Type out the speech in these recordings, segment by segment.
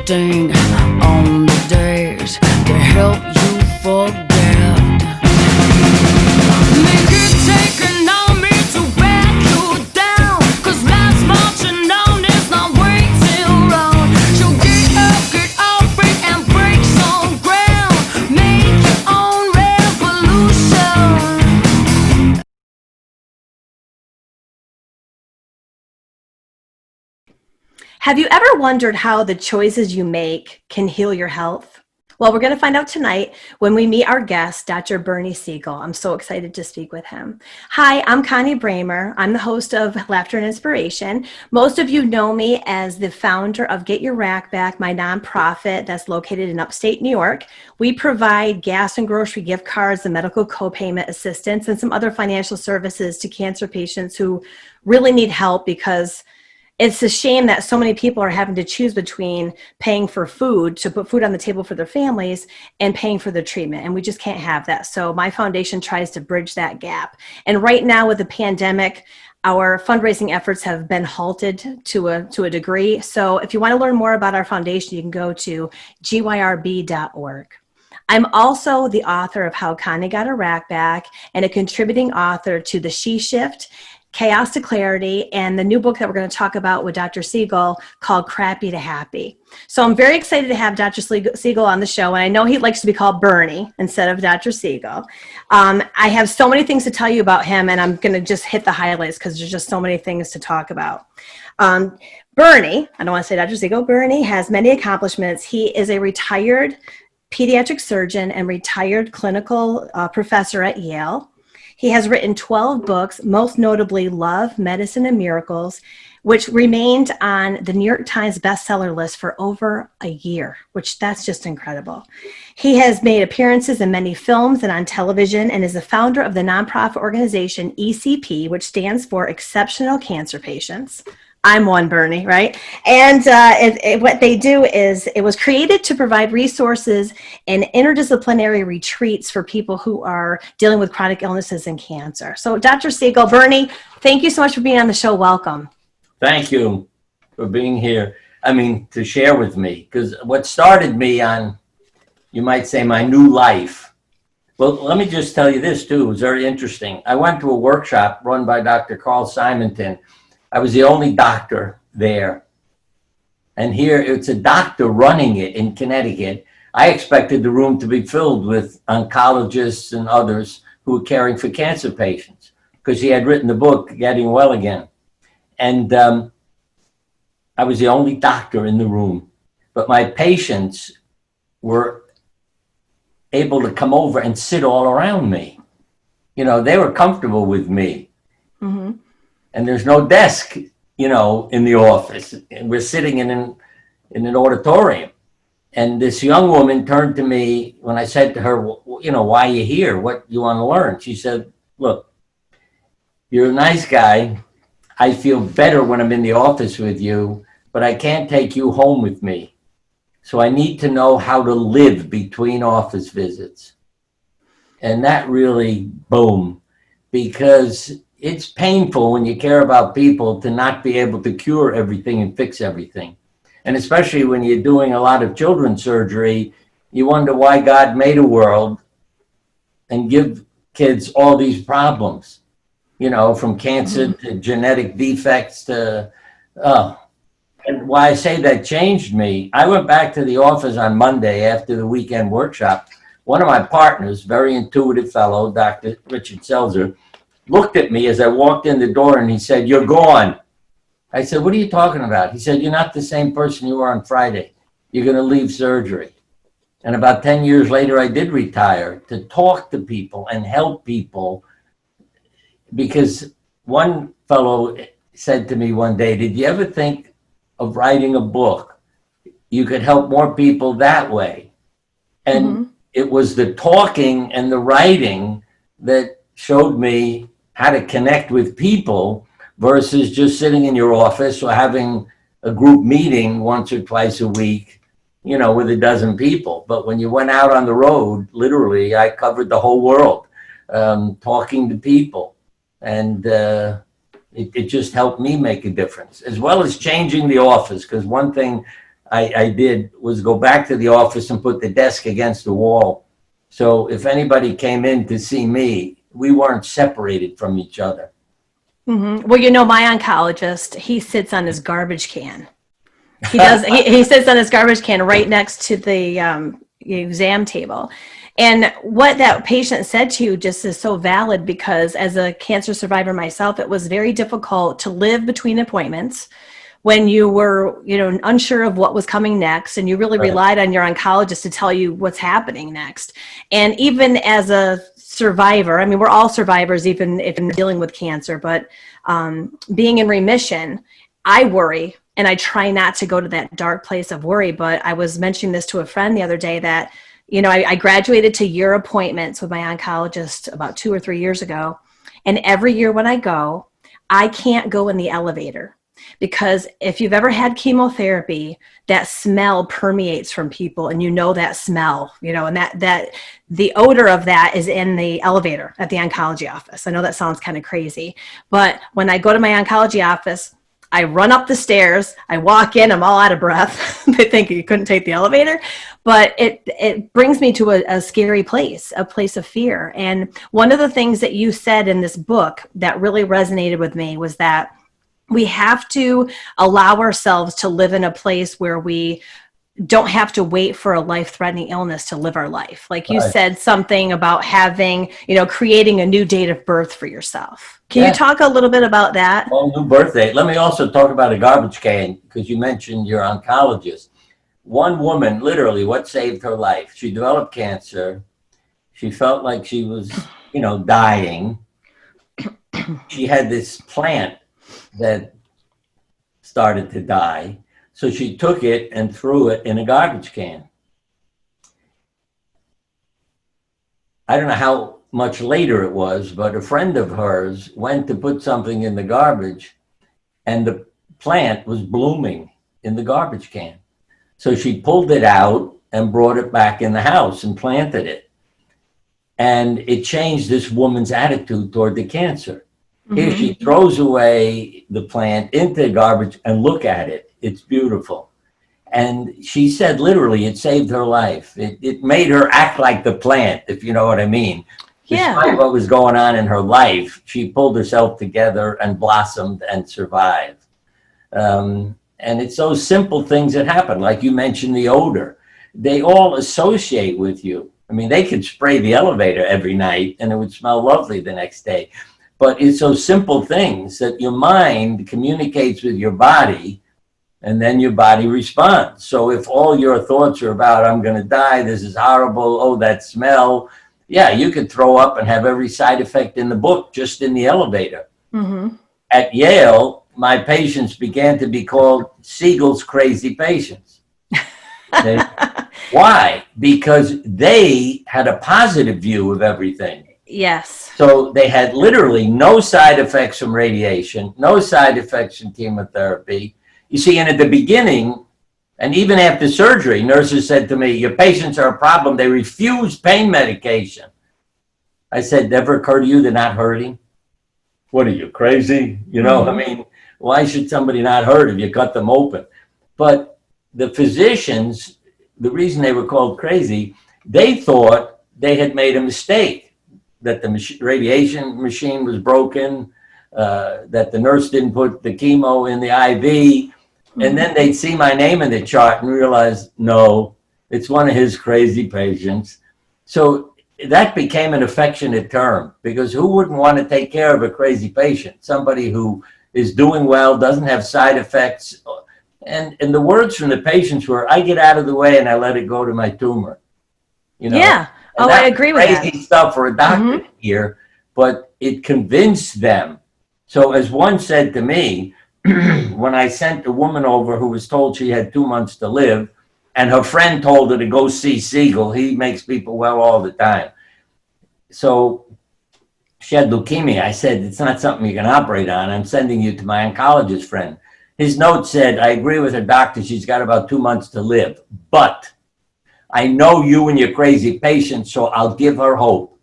reflecting on the days to help you forget. Make it taken on me to back you down, 'cause life's marching on, it's not waiting around. So get up, break and break some ground. Make your own revolution. Have you ever wondered how the choices you make can heal your health? Well, we're going to find out tonight when we meet our guest, Dr. Bernie Siegel. I'm so excited to speak with him. Hi, I'm Connie Bramer. I'm the host of Laughter and Inspiration. Most of you know me as the founder of Get Your Rack Back, my nonprofit that's located in upstate New York. We provide gas and grocery gift cards and medical co-payment assistance and some other financial services to cancer patients who really need help, because it's a shame that so many people are having to choose between paying for food to put food on the table for their families and paying for their treatment. And we just can't have that. So my foundation tries to bridge that gap. And right now with the pandemic, our fundraising efforts have been halted to a degree. So if you want to learn more about our foundation, you can go to gyrb.org. I'm also the author of How Connie Got Her Rack Back and a contributing author to The She Shift, Chaos to Clarity, and the new book that we're going to talk about with Dr. Siegel called Crappy to Happy. So I'm very excited to have Dr. Siegel on the show, and I know he likes to be called Bernie instead of Dr. Siegel. I have so many things to tell you about him, and I'm going to just hit the highlights because there's just so many things to talk about. Bernie, I don't want to say Dr. Siegel, Bernie has many accomplishments. He is a retired pediatric surgeon and retired clinical professor at Yale. He has written 12 books, most notably Love, Medicine, and Miracles, which remained on the New York Times bestseller list for over a year, which that's just incredible. He has made appearances in many films and on television and is the founder of the nonprofit organization ECP, which stands for Exceptional Cancer Patients. I'm one, Bernie, right? And what they do is it was created to provide resources and interdisciplinary retreats for people who are dealing with chronic illnesses and cancer. So Dr. Siegel, Bernie, thank you so much for being on the show. Welcome. Thank you for being here. To share with me, because what started me on, you might say, my new life. Well, let me just tell you this too. It was very interesting. I went to a workshop run by Dr. Carl Simonton. I was the only doctor there. And here it's a doctor running it in Connecticut. I expected the room to be filled with oncologists and others who were caring for cancer patients, because he had written the book, Getting Well Again. And I was the only doctor in the room. But my patients were able to come over and sit all around me. You know, they were comfortable with me. Mm-hmm. And there's no desk, in the office. And we're sitting in an auditorium. And this young woman turned to me when I said to her, why are you here? What you want to learn? She said, look, you're a nice guy. I feel better when I'm in the office with you, but I can't take you home with me. So I need to know how to live between office visits. And that really, boom, because it's painful when you care about people to not be able to cure everything and fix everything. And especially when you're doing a lot of children's surgery, you wonder why God made a world and give kids all these problems, from cancer to genetic defects to, and why I say that changed me. I went back to the office on Monday after the weekend workshop. One of my partners, very intuitive fellow, Dr. Richard Selzer, looked at me as I walked in the door and he said, "You're gone." I said, "What are you talking about?" He said, "You're not the same person you were on Friday. You're going to leave surgery." And about 10 years later, I did retire to talk to people and help people, because one fellow said to me one day, "Did you ever think of writing a book? You could help more people that way." And it was the talking and the writing that showed me how to connect with people versus just sitting in your office or having a group meeting once or twice a week, with a dozen people. But when you went out on the road, literally, I covered the whole world, talking to people. And it just helped me make a difference, as well as changing the office. Because one thing I did was go back to the office and put the desk against the wall. So if anybody came in to see me, we weren't separated from each other. Well, my oncologist, he sits on his garbage can. He does. He sits on his garbage can right next to the exam table. And what that patient said to you just is so valid, because as a cancer survivor myself, it was very difficult to live between appointments when you were, unsure of what was coming next, and you really relied on your oncologist to tell you what's happening next. And even as a survivor, I mean, we're all survivors, even if you're dealing with cancer, but being in remission, I worry, and I try not to go to that dark place of worry. But I was mentioning this to a friend the other day that, I graduated to year appointments with my oncologist about 2 or 3 years ago. And every year when I go, I can't go in the elevator, because if you've ever had chemotherapy, that smell permeates from people, and that smell, and that the odor of that is in the elevator at the oncology office. I know that sounds kind of crazy, but when I go to my oncology office, I run up the stairs, I walk in, I'm all out of breath. They think you couldn't take the elevator, but it brings me to a scary place, a place of fear. And one of the things that you said in this book that really resonated with me was that we have to allow ourselves to live in a place where we don't have to wait for a life-threatening illness to live our life. Like you said something about having, creating a new date of birth for yourself. Can you talk a little bit about that? Well, new birthday. Let me also talk about a garbage can, because you mentioned your oncologist. One woman, literally, what saved her life? She developed cancer. She felt like she was, dying. She had this plant that started to die. So she took it and threw it in a garbage can. I don't know how much later it was, but a friend of hers went to put something in the garbage, and the plant was blooming in the garbage can. So she pulled it out and brought it back in the house and planted it. And it changed this woman's attitude toward the cancer. Here she throws away the plant into the garbage, and look at it. It's beautiful. And she said, literally, it saved her life. It made her act like the plant, if you know what I mean. Despite what was going on in her life, she pulled herself together and blossomed and survived. And it's those simple things that happen, like you mentioned, the odor. They all associate with you. I mean, they could spray the elevator every night and it would smell lovely the next day. But it's those simple things that your mind communicates with your body, and then your body responds. So if all your thoughts are about, I'm going to die, this is horrible, oh, that smell, you could throw up and have every side effect in the book just in the elevator. At Yale, my patients began to be called Siegel's crazy patients. Why? Because they had a positive view of everything. Yes. So they had literally no side effects from radiation, no side effects from chemotherapy. You see, and at the beginning, and even after surgery, nurses said to me, your patients are a problem. They refuse pain medication. I said, never occurred to you they're not hurting? What are you, crazy? I mean, why should somebody not hurt if you cut them open? But the physicians, the reason they were called crazy, they thought they had made a mistake, that the radiation machine was broken, that the nurse didn't put the chemo in the IV. And then they'd see my name in the chart and realize, no, it's one of his crazy patients. So that became an affectionate term, because who wouldn't want to take care of a crazy patient? Somebody who is doing well, doesn't have side effects. And the words from the patients were, I get out of the way and I let it go to my tumor. Yeah. And I agree with that. Crazy stuff for a doctor to hear, but it convinced them. So as one said to me, when I sent a woman over who was told she had 2 months to live, and her friend told her to go see Siegel, he makes people well all the time. So she had leukemia. I said, it's not something you can operate on. I'm sending you to my oncologist friend. His note said, I agree with her doctor. She's got about 2 months to live, but I know you and your crazy patient, so I'll give her hope.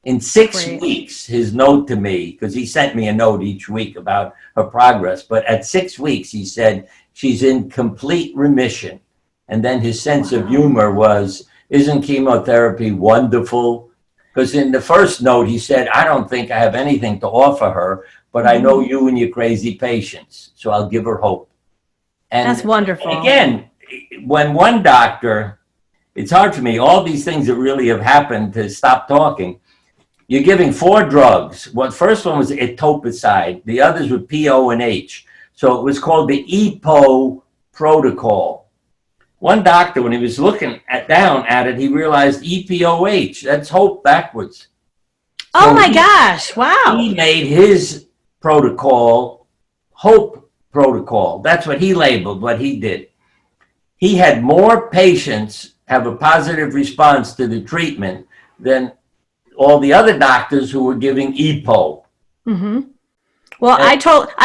In 6 weeks, his note to me, because he sent me a note each week about her progress, but at 6 weeks, he said, she's in complete remission. And then his sense of humor was, isn't chemotherapy wonderful? Because in the first note, he said, I don't think I have anything to offer her, but I know you and your crazy patients, so I'll give her hope. And That's wonderful. again, when one doctor, it's hard for me, all these things that really have happened to stop talking. You're giving 4 drugs. Well, the first one was etoposide. The others were PO and H. So it was called the EPO protocol. One doctor, when he was looking down at it, he realized EPOH. That's hope backwards. Oh my gosh. Wow. He made his protocol hope protocol. That's what he labeled, what he did. He had more patients have a positive response to the treatment than all the other doctors who were giving EPO. Mm-hmm. Well, I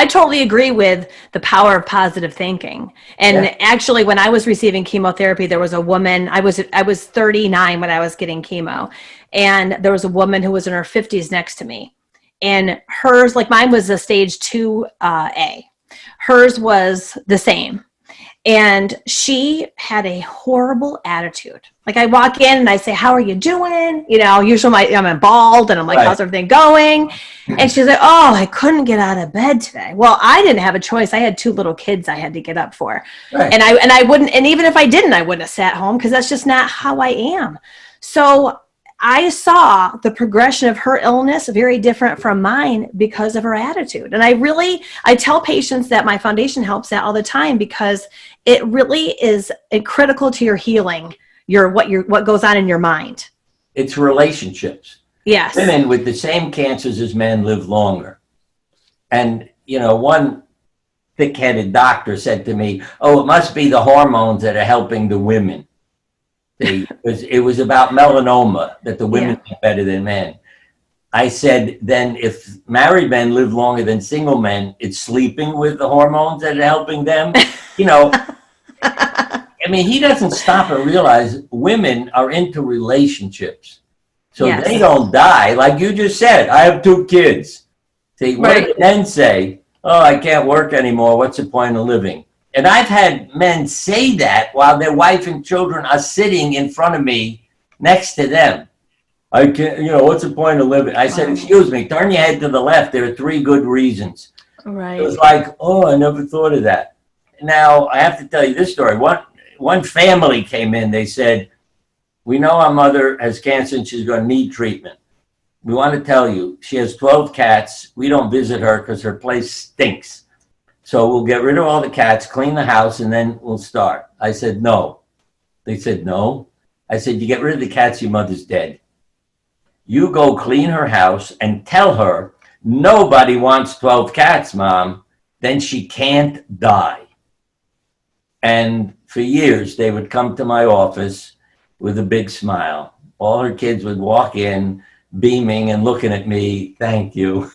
totally agree with the power of positive thinking. And actually, when I was receiving chemotherapy, there was a woman, I was 39 when I was getting chemo. And there was a woman who was in her 50s next to me. And hers, like mine was a stage 2A. Hers was the same. And she had a horrible attitude. Like I walk in and I say, how are you doing? You know, usually I'm bald and I'm like, how's everything going? And she's like, oh, I couldn't get out of bed today. Well, I didn't have a choice. I had 2 little kids I had to get up for. Right. And I wouldn't, and even if I didn't, I wouldn't have sat home because that's just not how I am. So I saw the progression of her illness very different from mine because of her attitude. And I tell patients that my foundation helps that all the time because it really is critical to your healing, what goes on in your mind. It's relationships. Yes. Women with the same cancers as men live longer. And, you know, one thick-headed doctor said to me, oh, it must be the hormones that are helping the women. It was about melanoma that the women are better than men. I said, then if married men live longer than single men, it's sleeping with the hormones that are helping them. You know, I mean, he doesn't stop and realize women are into relationships. So they don't die. Like you just said, I have 2 kids. See, what do men say? Oh, I can't work anymore. What's the point of living? And I've had men say that while their wife and children are sitting in front of me next to them. I can't, you know, what's the point of living? I said, excuse me, turn your head to the left. There are 3 good reasons. Right. It was like, oh, I never thought of that. Now, I have to tell you this story. One family came in. They said, we know our mother has cancer and she's going to need treatment. We want to tell you, she has 12 cats. We don't visit her because her place stinks. So we'll get rid of all the cats, clean the house, and then we'll start. I said, no. They said, no. I said, you get rid of the cats, your mother's dead. You go clean her house and tell her, nobody wants 12 cats, Mom. Then she can't die. And for years, they would come to my office with a big smile. All her kids would walk in, beaming and looking at me, thank you,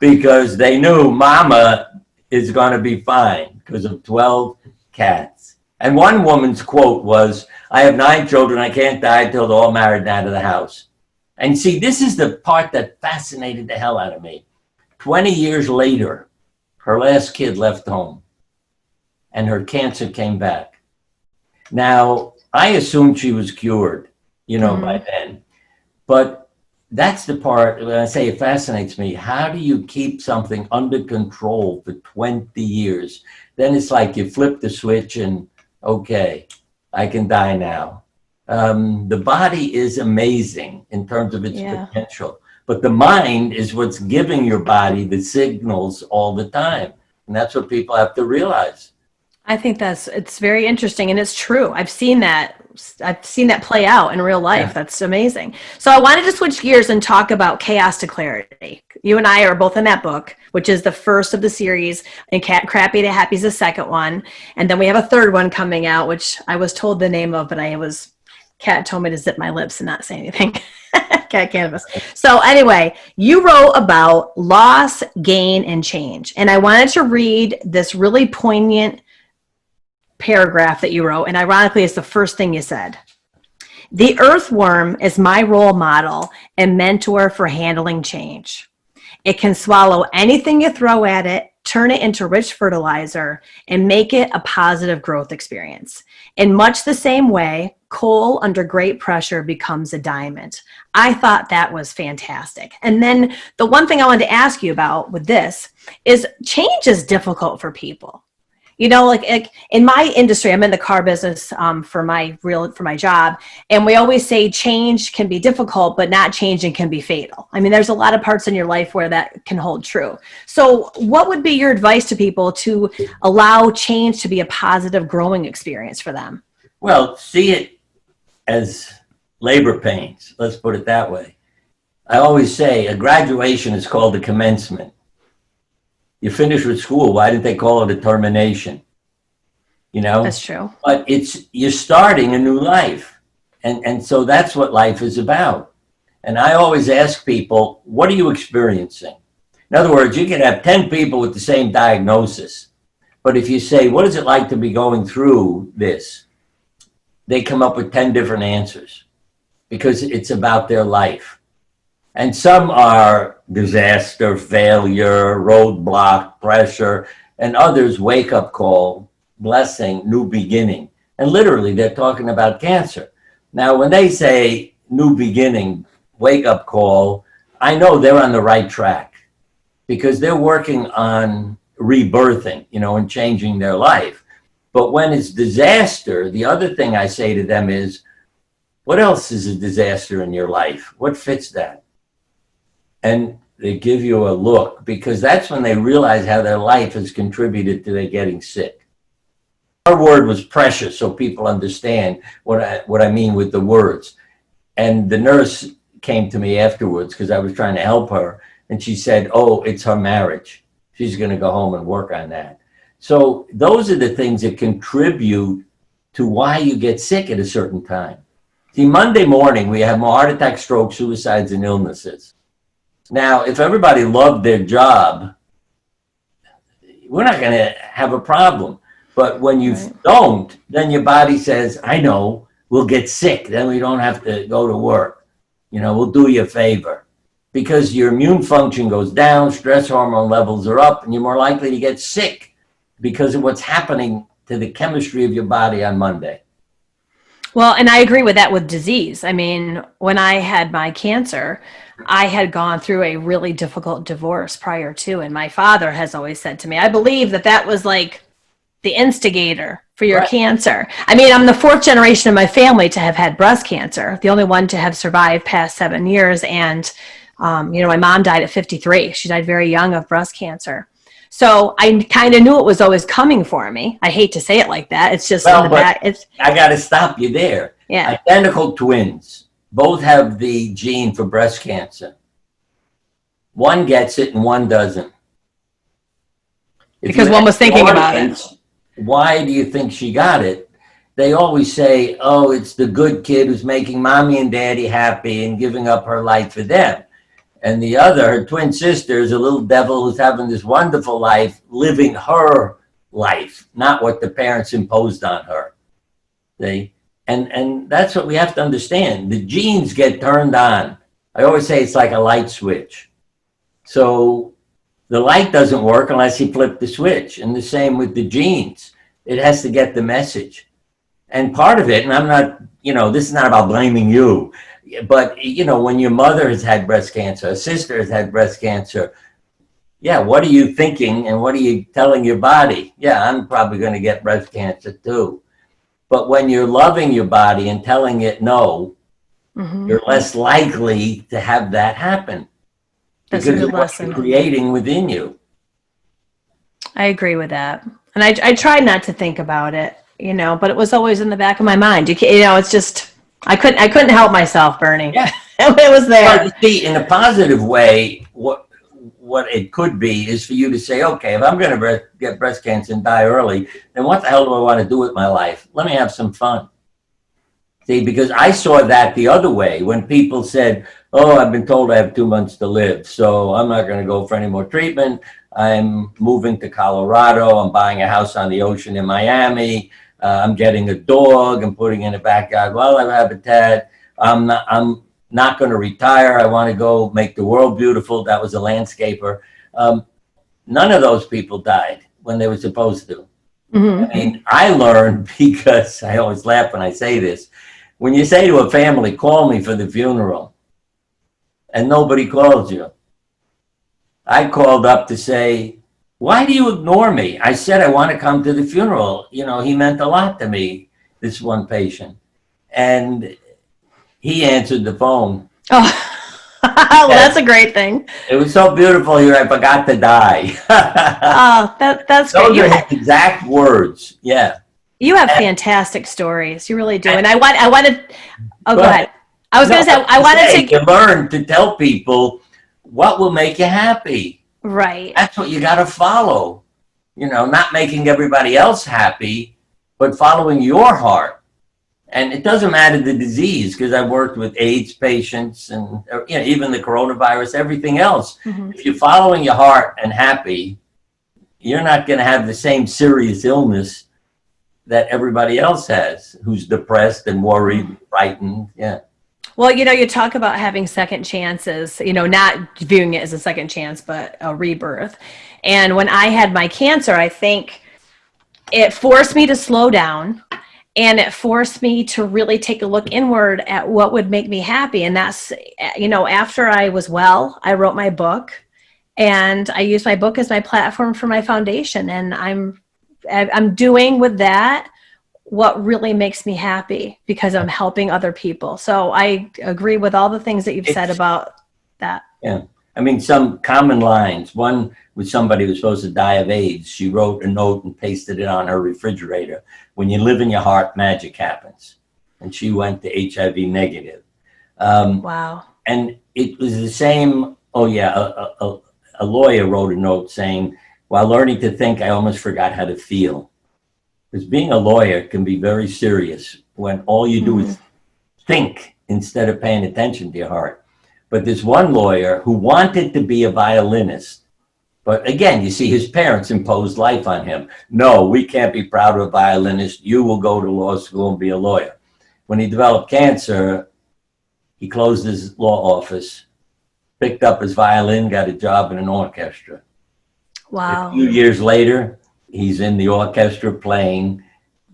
because they knew Mama is going to be fine because of 12 cats. And one woman's quote was, I have 9 children. I can't die until they're all married and out of the house. And see, this is the part that fascinated the hell out of me. 20 years later, her last kid left home and her cancer came back. Now, I assumed she was cured, you know, by then. But that's the part when I say it fascinates me. How do you keep something under control for 20 years? Then it's like you flip the switch and, okay, I can die now. The body is amazing in terms of its potential, but the mind is what's giving your body the signals all the time. And that's what people have to realize. I think it's very interesting and it's true. I've seen that play out in real life. That's amazing. So I wanted to switch gears and talk about Chaos to Clarity. You and I are both in that book, which is the first of the series, and Crappy to Happy is the second one. And then we have a third one coming out, which I was told the name of, but Kat told me to zip my lips and not say anything. Cat Cannabis. So anyway, you wrote about loss, gain, and change. And I wanted to read this really poignant paragraph that you wrote, and ironically it's the first thing you said. The earthworm is my role model and mentor for handling change. It can swallow anything you throw at it, turn it into rich fertilizer, and make it a positive growth experience. In much the same way, coal under great pressure becomes a diamond. I thought that was fantastic. And then the one thing I wanted to ask you about with this is change is difficult for people. You know, like in my industry, I'm in the car business for my job, and we always say change can be difficult, but not changing can be fatal. I mean, there's a lot of parts in your life where that can hold true. So, what would be your advice to people to allow change to be a positive growing experience for them? Well, see it as labor pains. Let's put it that way. I always say a graduation is called a commencement. You finish with school, why didn't they call it a termination? You know? That's true. But you're starting a new life. And so that's what life is about. And I always ask people, what are you experiencing? In other words, you can have 10 people with the same diagnosis. But if you say, what is it like to be going through this? They come up with 10 different answers because it's about their life. And some are disaster, failure, roadblock, pressure, and others wake up call, blessing, new beginning. And literally, they're talking about cancer. Now, when they say new beginning, wake up call, I know they're on the right track because they're working on rebirthing, you know, and changing their life. But when it's disaster, the other thing I say to them is, what else is a disaster in your life? What fits that? And they give you a look because that's when they realize how their life has contributed to their getting sick. Our word was precious, so people understand what I mean with the words. And the nurse came to me afterwards because I was trying to help her. And she said, oh, it's her marriage. She's going to go home and work on that. So those are the things that contribute to why you get sick at a certain time. See, Monday morning, we have more heart attacks, strokes, suicides, and illnesses. Now, if everybody loved their job, we're not going to have a problem. But when you don't, then your body says, I know, we'll get sick. Then we don't have to go to work. You know, we'll do you a favor. Because your immune function goes down, stress hormone levels are up, and you're more likely to get sick because of what's happening to the chemistry of your body on Monday. Well, and I agree with that with disease. I mean, when I had my cancer, I had gone through a really difficult divorce prior to, and my father has always said to me, I believe that was like the instigator for your cancer. I mean, I'm the fourth generation of my family to have had breast cancer, the only one to have survived past 7 years. And, you know, my mom died at 53. She died very young of breast cancer. So I kind of knew it was always coming for me. I hate to say it like that. It's just in the back. I got to stop you there. Yeah. Identical twins, both have the gene for breast cancer. One gets it and one doesn't. Because one was thinking about it. Why do you think she got it? They always say, oh, it's the good kid who's making mommy and daddy happy and giving up her life for them. And the other, her twin sister, is a little devil who's having this wonderful life, living her life, not what the parents imposed on her. And that's what we have to understand. The genes get turned on. I always say it's like a light switch. So the light doesn't work unless you flip the switch. And the same with the genes. It has to get the message. And part of it, and I'm not, you know, this is not about blaming you, but, you know, when your mother has had breast cancer, a sister has had breast cancer, yeah, what are you thinking and what are you telling your body? Yeah, I'm probably going to get breast cancer too. But when you're loving your body and telling it no, you're less likely to have that happen. That's because a good of what lesson. you're creating within you. I agree with that. And I tried not to think about it, you know, but it was always in the back of my mind. You know, it's just, I couldn't help myself, Bernie. Yeah. It was there. But you see, in a positive way, what it could be is for you to say, okay, if I'm going to get breast cancer and die early, then what the hell do I want to do with my life? Let me have some fun. See, because I saw that the other way when people said, oh, I've been told I have 2 months to live, so I'm not going to go for any more treatment. I'm moving to Colorado. I'm buying a house on the ocean in Miami. I'm getting a dog. I'm putting in a backyard wildlife habitat. I'm not going to retire. I want to go make the world beautiful. That was a landscaper. none of those people died when they were supposed to. Mhm. I mean, I learned, because I always laugh when I say this, when you say to a family, call me for the funeral, and nobody calls you. I called up to say, why do you ignore me? I said I want to come to the funeral. You know, he meant a lot to me, this one patient. And he answered the phone. Oh, well, that's a great thing. It was so beautiful here, I forgot to die. Oh, that's great. Those are his exact words. Yeah. You have fantastic stories. You really do. And I Go wanted, go ahead. I was going to say, I wanted to learn to tell people what will make you happy. right. That's what you got to follow. You know, not making everybody else happy, but following your heart. And it doesn't matter the disease, because I've worked with AIDS patients and, you know, even the coronavirus, everything else. Mhm. If you're following your heart and happy, you're not going to have the same serious illness that everybody else has, who's depressed and worried, frightened. Yeah. Well, you know, you talk about having second chances, you know, not viewing it as a second chance, but a rebirth. And when I had my cancer, I think it forced me to slow down, and it forced me to really take a look inward at what would make me happy. And that's, you know, after I was well, I wrote my book, and I used my book as my platform for my foundation. And I'm doing with that what really makes me happy, because I'm helping other people. So I agree with all the things that you've said about that. Yeah. I mean, some common lines. One with somebody who was supposed to die of AIDS. She wrote a note and pasted it on her refrigerator. When you live in your heart, magic happens. And she went to HIV negative. Wow. And it was the same. Oh, yeah. A lawyer wrote a note saying, while learning to think, I almost forgot how to feel. Because being a lawyer can be very serious when all you do is think instead of paying attention to your heart. But there's one lawyer who wanted to be a violinist. But again, you see, his parents imposed life on him. No, we can't be proud of a violinist. You will go to law school and be a lawyer. When he developed cancer, he closed his law office, picked up his violin, got a job in an orchestra. Wow. A few years later, he's in the orchestra playing,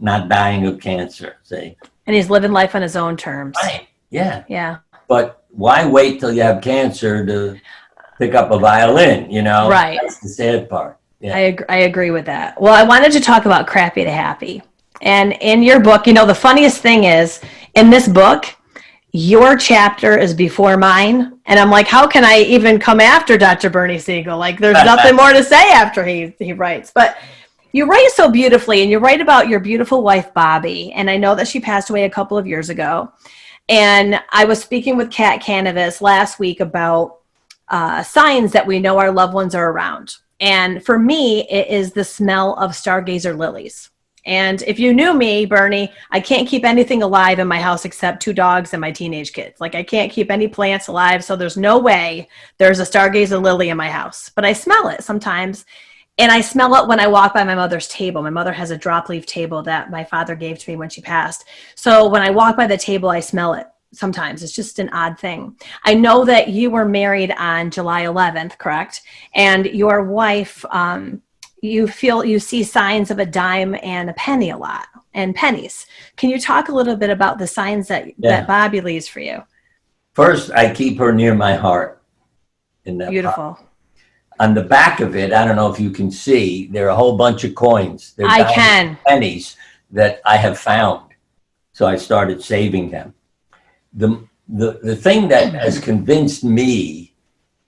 not dying of cancer, see? And he's living life on his own terms. Right, yeah. Yeah. But why wait till you have cancer to pick up a violin, you know? Right. That's the sad part. Yeah. I agree with that. Well, I wanted to talk about crappy to happy. And in your book, you know, the funniest thing is, in this book, your chapter is before mine. And I'm like, how can I even come after Dr. Bernie Siegel? Like, there's nothing more to say after he writes. But you write so beautifully, and you write about your beautiful wife, Bobby. And I know that she passed away a couple of years ago. And I was speaking with Kat Canavas last week about signs that we know our loved ones are around. And for me, it is the smell of stargazer lilies. And if you knew me, Bernie, I can't keep anything alive in my house except 2 dogs and my teenage kids. Like, I can't keep any plants alive. So there's no way there's a stargazer lily in my house. But I smell it sometimes. And I smell it when I walk by my mother's table. My mother has a drop leaf table that my father gave to me when she passed. So when I walk by the table, I smell it sometimes. It's just an odd thing. I know that you were married on July 11th, correct? And your wife, you see signs of a dime and a penny a lot, and pennies. Can you talk a little bit about the signs that Bobby leaves for you? First, I keep her near my heart. In that Beautiful. part. On the back of it, I don't know if you can see, there are a whole bunch of coins. They're I can. pennies that I have found. So I started saving them. The thing that has convinced me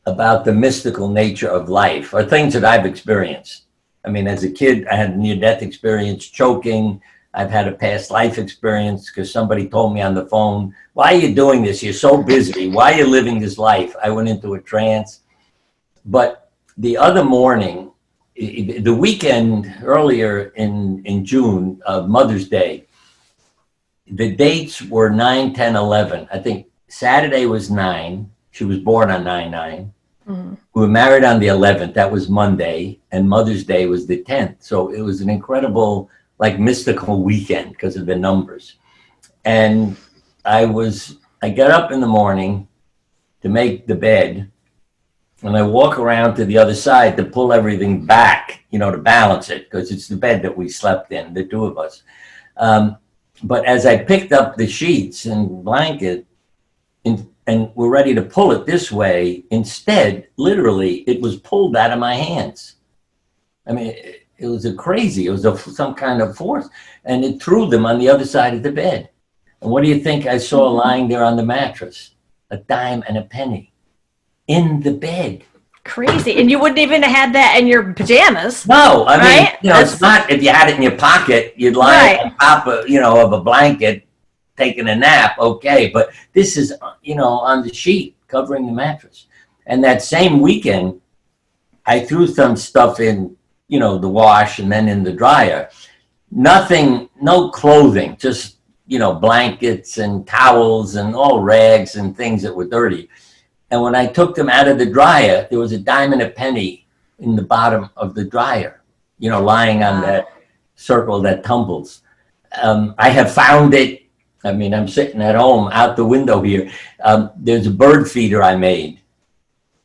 about the mystical nature of life are things that I've experienced. I mean, as a kid, I had a near-death experience, choking. I've had a past life experience because somebody told me on the phone, why are you doing this? You're so busy. Why are you living this life? I went into a trance. But the other morning, the weekend earlier in June of Mother's Day, the dates were 9, 10, 11. I think Saturday was 9. She was born on 9/9. Mm-hmm. We were married on the 11th. That was Monday. And Mother's Day was the 10th. So it was an incredible, like, mystical weekend because of the numbers. And I got up in the morning to make the bed. and I walk around to the other side to pull everything back, to balance it, because it's the bed that we slept in, the two of us. But as I picked up the sheets and blanket and we're ready to pull it this way, instead, literally, it was pulled out of my hands. I mean, it was crazy. It was some kind of force, and it threw them on the other side of the bed. And what do you think I saw lying there on the mattress? A dime and a penny in the bed. Crazy. And you wouldn't even have had that in your pajamas. No, I mean, right? It's not, if you had it in your pocket, you'd lie on top of, of a blanket, taking a nap, okay. But this is, on the sheet, covering the mattress. And that same weekend, I threw some stuff in, the wash and then in the dryer. Nothing, no clothing, just, blankets and towels and all rags and things that were dirty. And when I took them out of the dryer, there was a dime and a penny in the bottom of the dryer, lying on that circle that tumbles. I have found it. I mean, I'm sitting at home out the window here. There's a bird feeder I made.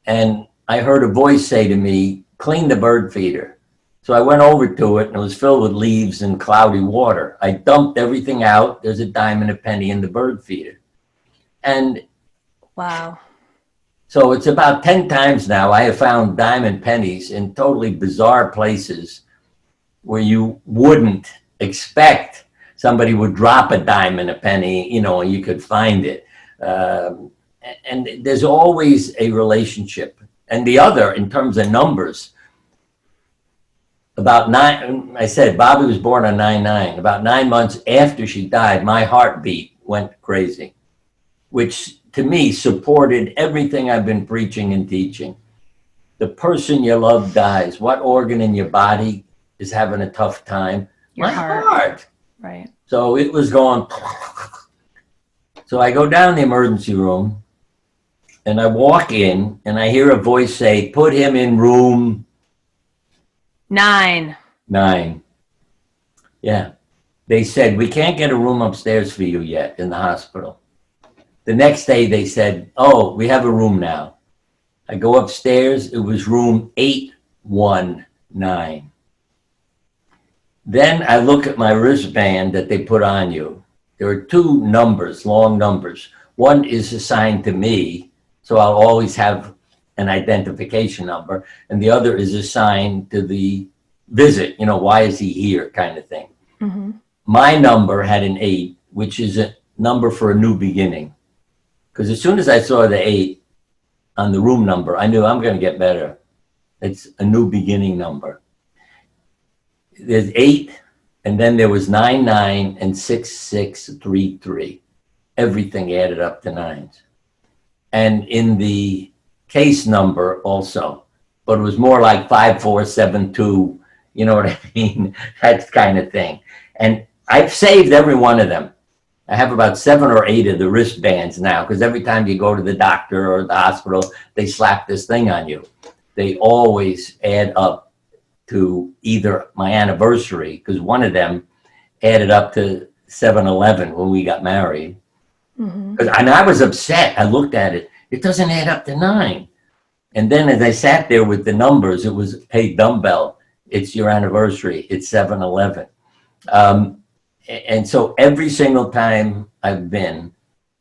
And I heard a voice say to me, clean the bird feeder. So I went over to it and it was filled with leaves and cloudy water. I dumped everything out. There's a dime and a penny in the bird feeder. And wow. So it's about 10 times now I have found diamond pennies in totally bizarre places where you wouldn't expect somebody would drop a dime and a penny, and you could find it. And there's always a relationship. And the other, in terms of numbers, I said Bobby was born on 9/9. About 9 months after she died, my heartbeat went crazy, which to me supported everything I've been preaching and teaching. The person you love dies. What organ in your body is having a tough time? Your My heart. heart. Right. So it was going. So I go down the emergency room and I walk in and I hear a voice say, put him in room 9. Yeah. They said, we can't get a room upstairs for you yet in the hospital. The next day they said, oh, we have a room now. I go upstairs. It was room 819. Then I look at my wristband that they put on you. There are 2 numbers, long numbers. One is assigned to me, so I'll always have an identification number. And the other is assigned to the visit, why is he here kind of thing. Mm-hmm. My number had an 8, which is a number for a new beginning. Because as soon as I saw the 8 on the room number, I knew I'm going to get better. It's a new beginning number. There's 8, and then there was 99 and 6633. Everything added up to 9s. And in the case number also, but it was more like 5472, you know what I mean? That kind of thing. And I've saved every one of them. I have about 7 or 8 of the wristbands now, because every time you go to the doctor or the hospital, they slap this thing on you. They always add up to either my anniversary, because one of them added up to 7/11 when we got married. Mm-hmm. And I was upset. I looked at it. It doesn't add up to 9. And then as I sat there with the numbers, it was, hey, dumbbell, it's your anniversary. It's 7/11. And so every single time I've been,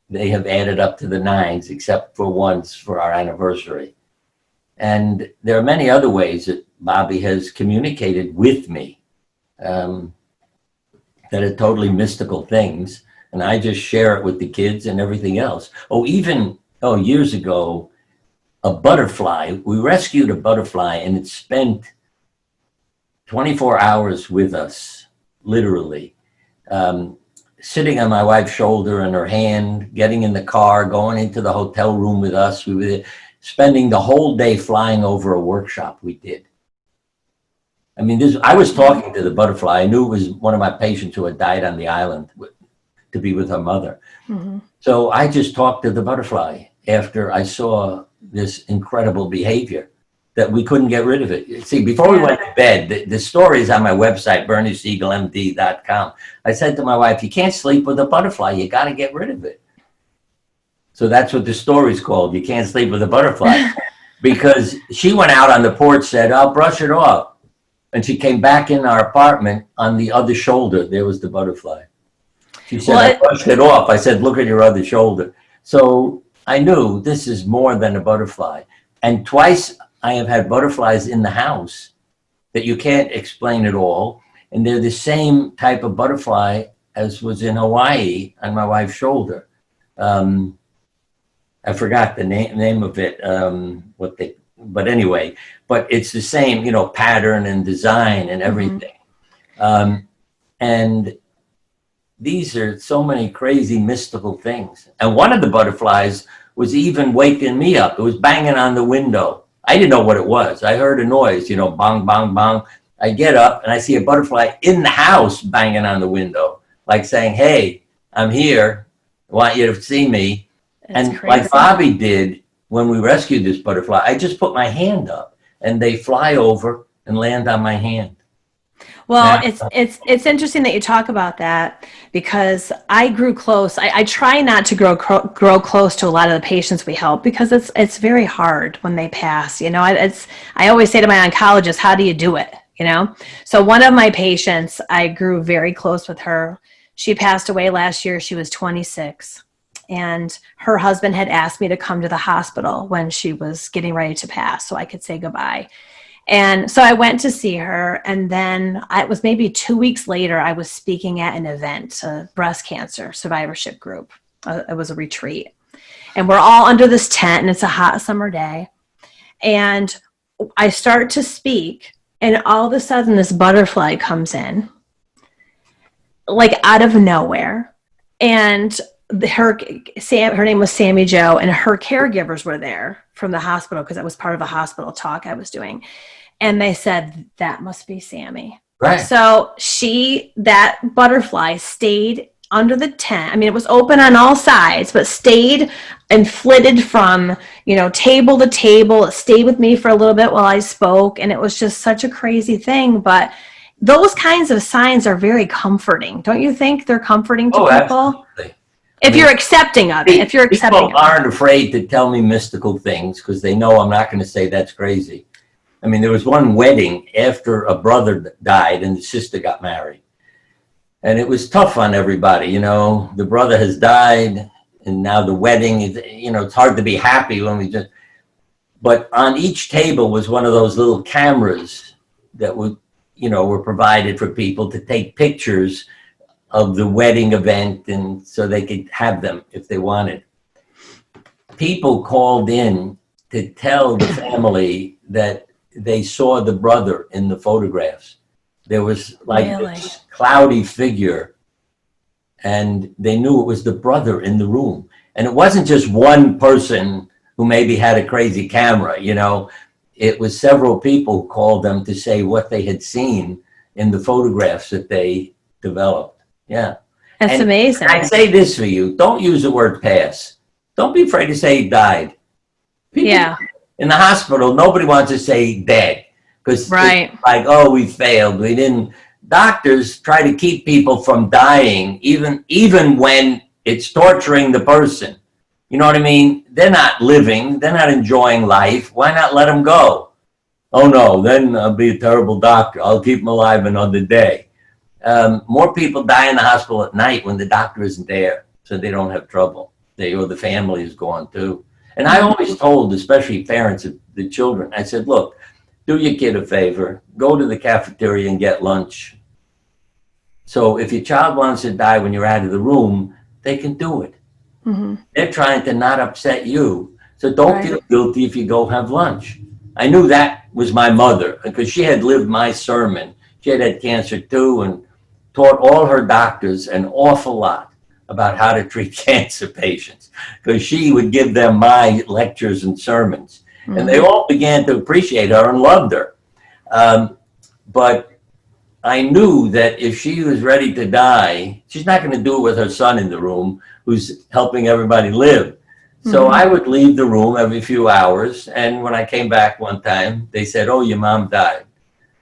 they have added up to the 9s, except for once for our anniversary. And there are many other ways that Bobby has communicated with me that are totally mystical things. And I just share it with the kids and everything else. Years ago, a butterfly, we rescued a butterfly and it spent 24 hours with us, literally. Sitting on my wife's shoulder and her hand, getting in the car, going into the hotel room with us. We were spending the whole day flying over a workshop we did. I mean, I was talking to the butterfly. I knew it was one of my patients who had died on the island to be with her mother. Mm-hmm. So I just talked to the butterfly after I saw this incredible behavior that we couldn't get rid of it. See, before we went to bed, the story is on my website, BernieSiegelMD.com. I said to my wife, you can't sleep with a butterfly. You got to get rid of it. So that's what the story's called. You can't sleep with a butterfly. because she went out on the porch, said, I'll brush it off. And she came back in our apartment. On the other shoulder, there was the butterfly. She said, I brushed it off. I said, look at your other shoulder. So I knew this is more than a butterfly. And twice I have had butterflies in the house that you can't explain at all. And they're the same type of butterfly as was in Hawaii on my wife's shoulder. I forgot the name of it, but anyway, but it's the same, you know, pattern and design and everything. And these are so many crazy mystical things. And one of the butterflies was even waking me up. It was banging on the window. I didn't know what it was. I heard a noise, you know, bang, bang, bang. I get up and I see a butterfly in the house banging on the window, like saying, hey, I'm here. I want you to see me. That's and crazy. like Bobby did when we rescued this butterfly, I just put my hand up and they fly over and land on my hand. Well, it's interesting that you talk about that, because I grew close. I try not to grow close to a lot of the patients we help, because it's very hard when they pass. You know, I always say to my oncologist, how do you do it? You know, so one of my patients, I grew very close with her. She passed away last year. She was 26. And her husband had asked me to come to the hospital when she was getting ready to pass so I could say goodbye. And so I went to see her, and then it was maybe 2 weeks later, I was speaking at an event, a breast cancer survivorship group. It was a retreat. And we're all under this tent, and it's a hot summer day. And I start to speak, and all of a sudden this butterfly comes like out of nowhere. And her name was Sammy Jo, and her caregivers were there from the hospital, because that was part of a hospital talk I was doing. And they said, that must be Sammy. Right. So that butterfly stayed under the tent. I mean, it was open on all sides, but stayed and flitted from, you know, table to table. It stayed with me for a little bit while I spoke. And it was just such a crazy thing. But those kinds of signs are very comforting. Don't you think they're comforting to people? Absolutely. If you're accepting of it, People aren't afraid to tell me mystical things because they know I'm not going to say that's crazy. I mean, there was one wedding after a brother died and the sister got married. And it was tough on everybody, you know. The brother has died and now the wedding is, you know, it's hard to be happy when we just, but on each table was one of those little cameras that would, you know, were provided for people to take pictures of the wedding event, and so they could have them if they wanted. People called in to tell the family that they saw the brother in the photographs. There was like this cloudy figure, and they knew it was the brother in the room. And it wasn't just one person who maybe had a crazy camera, you know. It was several people who called them to say what they had seen in the photographs that they developed. Yeah. That's amazing. I say this for you. Don't use the word pass. Don't be afraid to say he died. People in the hospital, nobody wants to say dead. Because it's like, oh, we failed. We didn't. Doctors try to keep people from dying, even when it's torturing the person. You know what I mean? They're not living. They're not enjoying life. Why not let them go? Oh, no, then I'll be a terrible doctor. I'll keep them alive another day. More people die in the hospital at night when the doctor isn't there, so they don't have trouble. Or the family is gone too. And I always told, especially parents of the children, I said, look, do your kid a favor, go to the cafeteria and get lunch. So if your child wants to die when you're out of the room, they can do it. Mm-hmm. They're trying to not upset you. So don't feel guilty if you go have lunch. I knew that was my mother, because she had lived my sermon. She had cancer too, and taught all her doctors an awful lot about how to treat cancer patients, because she would give them my lectures and sermons. Mm-hmm. And they all began to appreciate her and loved her. But I knew that if she was ready to die, she's not going to do it with her son in the room who's helping everybody live. So I would leave the room every few hours. And when I came back one time, they said, oh, your mom died.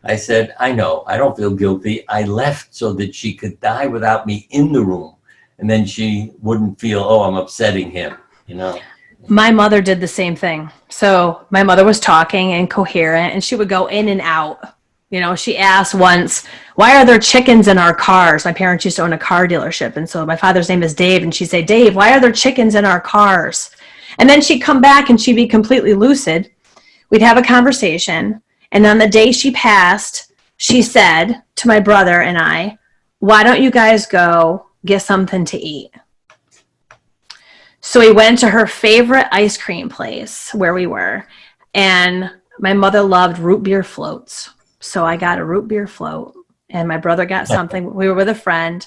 I said, I know, I don't feel guilty. I left so that she could die without me in the room. And then she wouldn't feel, oh, I'm upsetting him, you know. My mother did the same thing. So my mother was talking and coherent, and she would go in and out. You know, she asked once, why are there chickens in our cars? My parents used to own a car dealership. And so my father's name is Dave. And she'd say, Dave, why are there chickens in our cars? And then she'd come back and she'd be completely lucid. We'd have a conversation. And on the day she passed, she said to my brother and I, why don't you guys go get something to eat? So we went to her favorite ice cream place where we were. And my mother loved root beer floats. So I got a root beer float, and my brother got something. We were with a friend.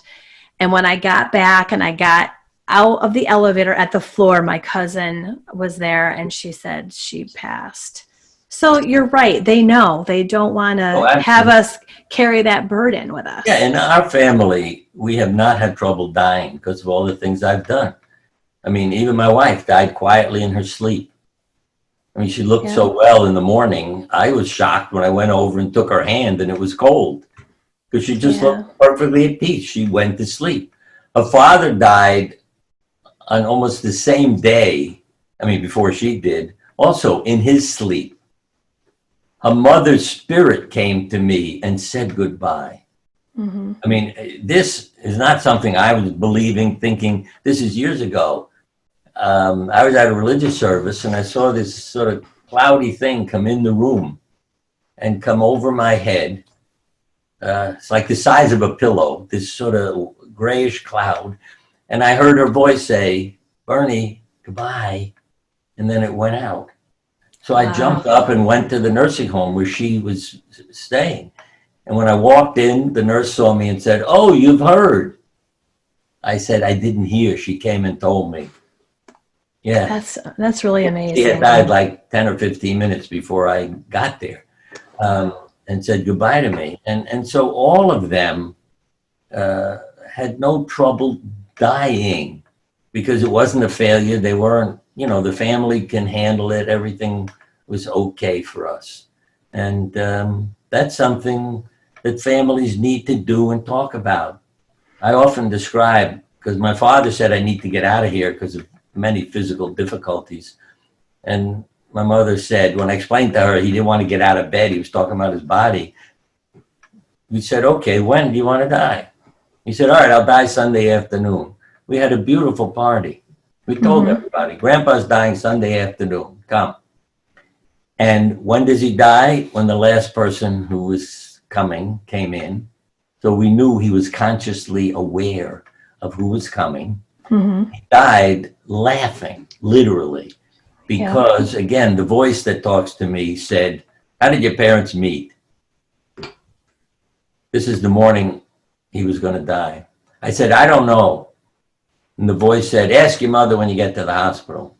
And when I got back and I got out of the elevator at the floor, my cousin was there, and she said she passed. So you're right. They know. They don't want to have us carry that burden with us. Yeah, in our family, we have not had trouble dying because of all the things I've done. I mean, even my wife died quietly in her sleep. I mean, she looked so well in the morning. I was shocked when I went over and took her hand and it was cold because she just looked perfectly at peace. She went to sleep. Her father died on almost the same day, I mean, before she did, also in his sleep. Her mother's spirit came to me and said goodbye. Mm-hmm. I mean, this is not something I was believing, thinking, this is years ago. I was at a religious service and I saw this sort of cloudy thing come in the room and come over my head. It's like the size of a pillow, this sort of grayish cloud. And I heard her voice say, Bernie, goodbye. And then it went out. So I jumped up and went to the nursing home where she was staying. And when I walked in, the nurse saw me and said, oh, you've heard. I said, I didn't hear. She came and told me. Yeah. That's really amazing. She had died like 10 or 15 minutes before I got there, and said goodbye to me. And so all of them had no trouble dying because it wasn't a failure. They weren't, you know, the family can handle it. Everything was okay for us. And that's something that families need to do and talk about. I often describe, because my father said I need to get out of here because of many physical difficulties. And my mother said, when I explained to her he didn't want to get out of bed, he was talking about his body. We said, okay, when do you want to die? He said, all right, I'll die Sunday afternoon. We had a beautiful party. We told everybody, Grandpa's dying Sunday afternoon, come. And when does he die? When the last person who was coming came in. So we knew he was consciously aware of who was coming. Mm-hmm. He died laughing, literally, because, again, the voice that talks to me said, how did your parents meet? This is the morning he was going to die. I said, I don't know. And the voice said, ask your mother when you get to the hospital.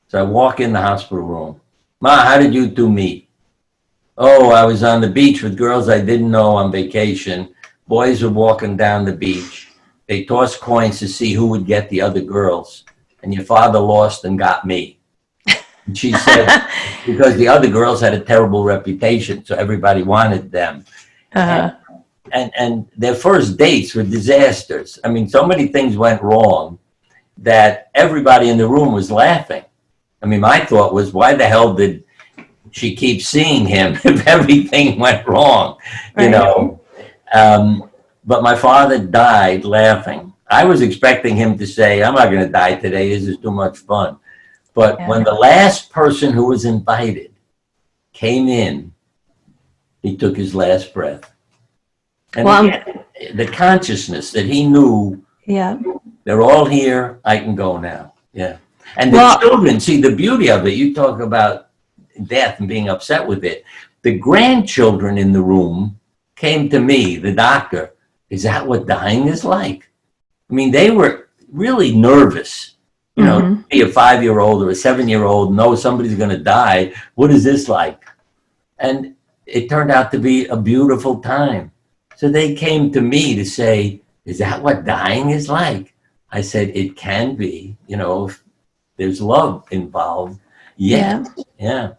So I walk in the hospital room. Ma, how did you two meet? Oh, I was on the beach with girls I didn't know on vacation. Boys were walking down the beach. They tossed coins to see who would get the other girls. And your father lost and got me. And she said, because the other girls had a terrible reputation, so everybody wanted them. Uh-huh. And their first dates were disasters. I mean, so many things went wrong that everybody in the room was laughing. I mean, my thought was, why the hell did she keep seeing him if everything went wrong? Right. You know? But my father died laughing. I was expecting him to say, I'm not going to die today. This is too much fun. But when the last person who was invited came in, he took his last breath. And again, the consciousness that he knew, they're all here, I can go now. Yeah. And the children, see the beauty of it. You talk about death and being upset with it. The grandchildren in the room came to me, the doctor. Is that what dying is like? I mean, they were really nervous. You know, be a 5-year-old or a 7-year-old, know somebody's going to die. What is this like? And it turned out to be a beautiful time. So they came to me to say, is that what dying is like? I said, it can be, you know, if there's love involved. Yes. Yeah.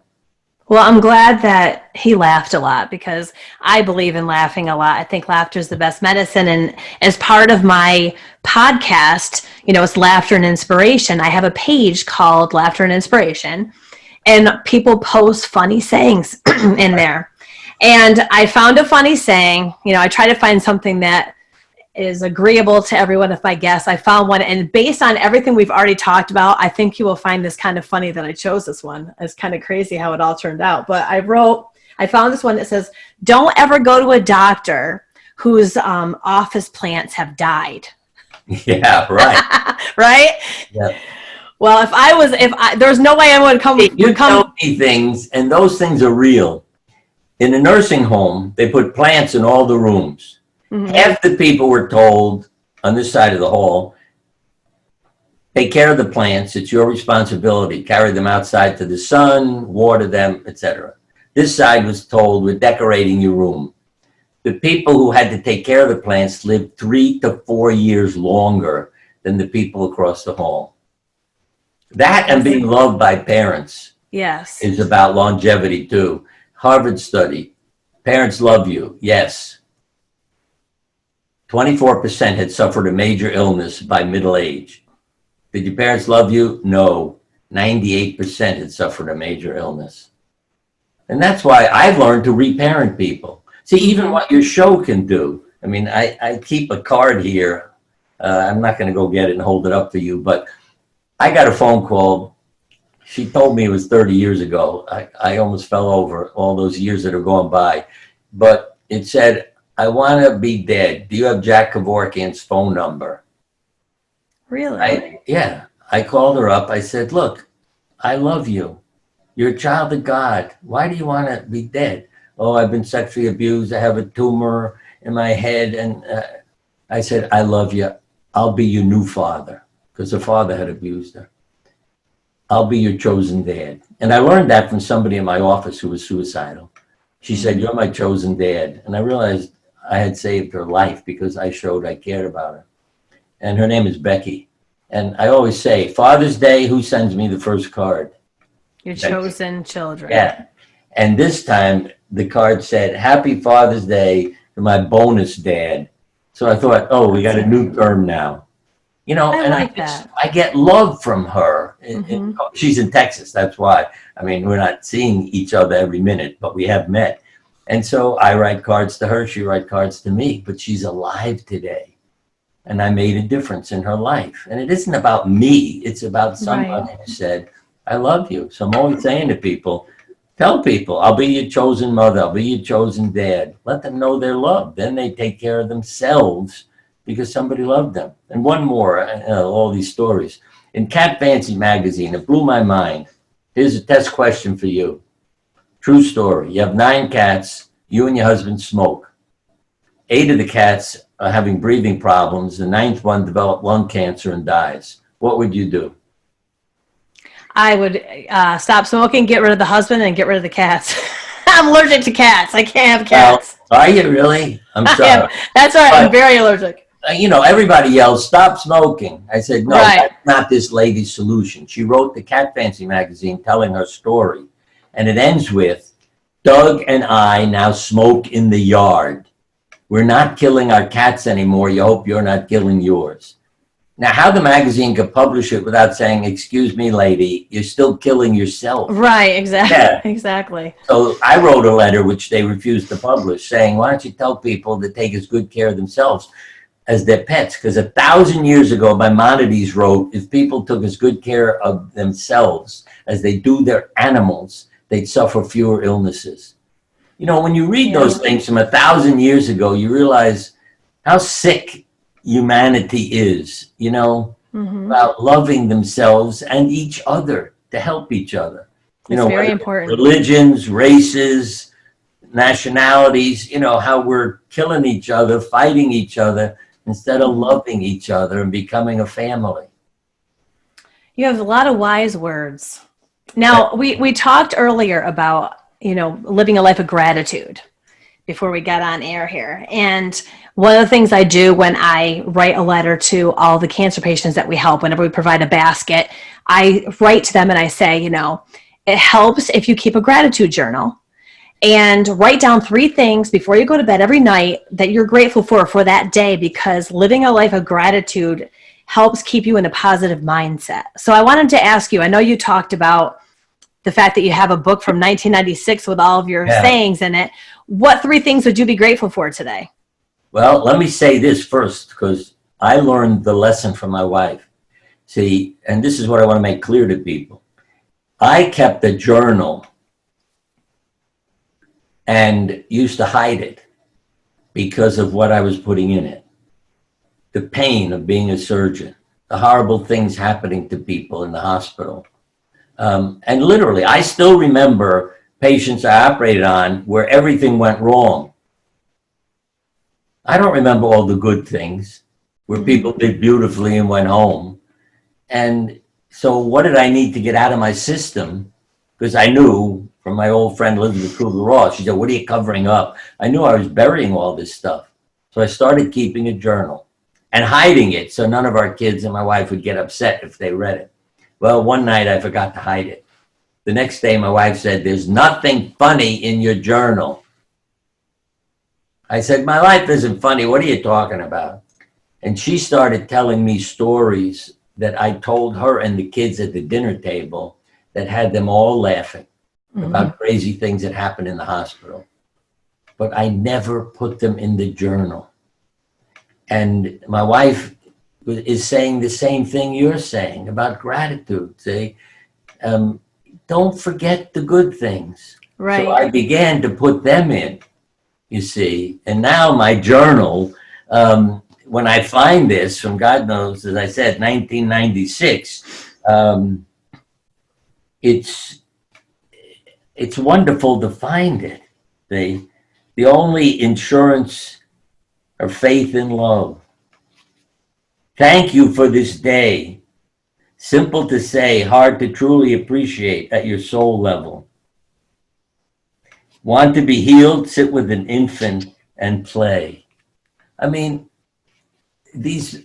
Well, I'm glad that he laughed a lot because I believe in laughing a lot. I think laughter is the best medicine. And as part of my podcast, it's laughter and inspiration. I have a page called Laughter and Inspiration, and people post funny sayings in there. And I found a funny saying. I try to find something that is agreeable to everyone of my guests. I found one, and based on everything we've already talked about, I think you will find this kind of funny that I chose this one. It's kind of crazy how it all turned out. But I found this one that says, "Don't ever go to a doctor whose office plants have died." Yeah, right. Right? Yeah. Well, there's no way I would come. You tell me things, and those things are real. In a nursing home, they put plants in all the rooms. Mm-hmm. Half the people were told on this side of the hall, take care of the plants. It's your responsibility. Carry them outside to the sun, water them, etc. This side was told, we're decorating your room. The people who had to take care of the plants lived 3 to 4 years longer than the people across the hall. That and being loved by parents, yes, is about longevity too. Harvard study, parents love you, yes. 24% had suffered a major illness by middle age. Did your parents love you? No. 98% had suffered a major illness. And that's why I've learned to reparent people. See, even what your show can do. I mean, I keep a card here. I'm not going to go get it and hold it up for you, but I got a phone call. She told me it was 30 years ago. I almost fell over all those years that have gone by. But it said, I want to be dead. Do you have Jack Kevorkian's phone number? Really? Yeah. I called her up. I said, look, I love you. You're a child of God. Why do you want to be dead? Oh, I've been sexually abused. I have a tumor in my head. And I said, I love you. I'll be your new father, because her father had abused her. I'll be your chosen dad. And I learned that from somebody in my office who was suicidal. She said, you're my chosen dad. And I realized I had saved her life because I showed I cared about her. And her name is Becky. And I always say, Father's Day, who sends me the first card? Your chosen children. Yeah. And this time the card said, Happy Father's Day to my bonus dad. So I thought, oh, we got a new term now. I get love from her. Mm-hmm. She's in Texas. That's why. I mean, we're not seeing each other every minute, but we have met. And so I write cards to her. She writes cards to me, but she's alive today. And I made a difference in her life. And it isn't about me. It's about someone who said, I love you. So I'm always saying to people, tell people, I'll be your chosen mother. I'll be your chosen dad. Let them know they're loved. Then they take care of themselves because somebody loved them. And one more, all these stories. In Cat Fancy magazine, it blew my mind. Here's a test question for you. True story. You have 9 cats. You and your husband smoke. 8 of the cats are having breathing problems. The 9th one developed lung cancer and dies. What would you do? I would stop smoking, get rid of the husband, and get rid of the cats. I'm allergic to cats. I can't have cats. Are you really? I'm sorry. That's right. I'm very allergic. Everybody yells, stop smoking. I said, no, that's not this lady's solution. She wrote the Cat Fancy magazine telling her story. And it ends with, Doug and I now smoke in the yard. We're not killing our cats anymore. You hope you're not killing yours. Now, how the magazine could publish it without saying, excuse me, lady, you're still killing yourself. Right, exactly. Yeah. Exactly. So I wrote a letter, which they refused to publish, saying, why don't you tell people to take as good care of themselves as their pets? Because 1,000 years ago, Maimonides wrote, if people took as good care of themselves as they do their animals, they'd suffer fewer illnesses. When you read those things from 1,000 years ago, you realize how sick humanity is, about loving themselves and each other to help each other. It's very important. Religions, races, nationalities, how we're killing each other, fighting each other, instead of loving each other and becoming a family. You have a lot of wise words. Now, we talked earlier about, living a life of gratitude before we got on air here. And one of the things I do when I write a letter to all the cancer patients that we help, whenever we provide a basket, I write to them and I say, it helps if you keep a gratitude journal and write down 3 things before you go to bed every night that you're grateful for that day, because living a life of gratitude helps keep you in a positive mindset. So I wanted to ask you, I know you talked about the fact that you have a book from 1996 with all of your sayings in it. What 3 things would you be grateful for today? Well, let me say this first, because I learned the lesson from my wife. See, and this is what I want to make clear to people. I kept a journal and used to hide it because of what I was putting in it. The pain of being a surgeon, the horrible things happening to people in the hospital. And literally, I still remember patients I operated on where everything went wrong. I don't remember all the good things where people did beautifully and went home. And so what did I need to get out of my system? Because I knew from my old friend Elizabeth Kubler-Ross, she said, what are you covering up? I knew I was burying all this stuff. So I started keeping a journal and hiding it so none of our kids and my wife would get upset if they read it. Well, one night I forgot to hide it. The next day my wife said, there's nothing funny in your journal. I said, my life isn't funny. What are you talking about? And she started telling me stories that I told her and the kids at the dinner table that had them all laughing about crazy things that happened in the hospital. But I never put them in the journal. And my wife is saying the same thing you're saying about gratitude. Say, don't forget the good things. Right. So I began to put them in, you see. And now my journal, when I find this from God knows, as I said, 1996, it's wonderful to find it. The only insurance are faith and love. Thank you for this day. Simple to say, hard to truly appreciate at your soul level. Want to be healed? Sit with an infant and play. I mean,